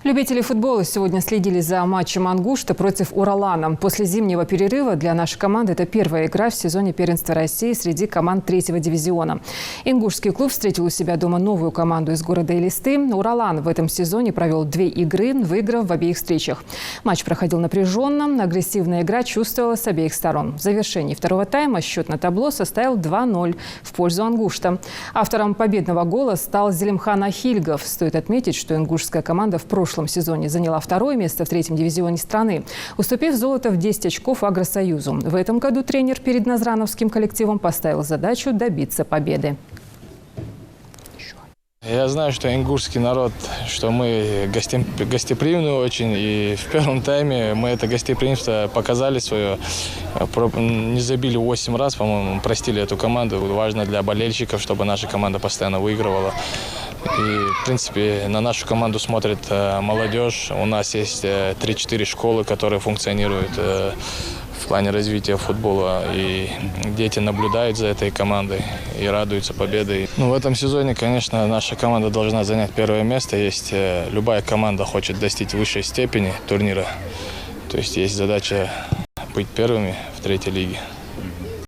Любители футбола сегодня следили за матчем «Ингушта» против «Уралана». После зимнего перерыва для нашей команды это первая игра в сезоне первенства России среди команд третьего дивизиона. Ингушский клуб встретил у себя дома новую команду из города Элисты. «Уралан» в этом сезоне провел 2 игры, выиграв в обеих встречах. Матч проходил напряженно, агрессивная игра чувствовалась с обеих сторон. В завершении второго тайма счет на табло составил 2-0 в пользу «Ингушта». Автором победного гола стал Зелимхан Ахильгов. Стоит отметить, что ингушская команда в прошлом сезоне заняла 2-е место в 3-м дивизионе страны, уступив золото в 10 очков Агросоюзу. В этом году тренер перед назрановским коллективом поставил задачу добиться победы. Я знаю, что ингушский народ, что мы гостеприимны очень, и в первом тайме мы это гостеприимство показали свое. Не забили 8 раз, по-моему, простили эту команду. Важно для болельщиков, чтобы наша команда постоянно выигрывала. И, в принципе, на нашу команду смотрит молодежь. У нас есть 3-4 школы, которые функционируют в плане развития футбола. И дети наблюдают за этой командой и радуются победой. В этом сезоне, конечно, наша команда должна занять первое место. Любая команда хочет достичь высшей степени турнира. То есть есть задача быть первыми в 3-й лиге.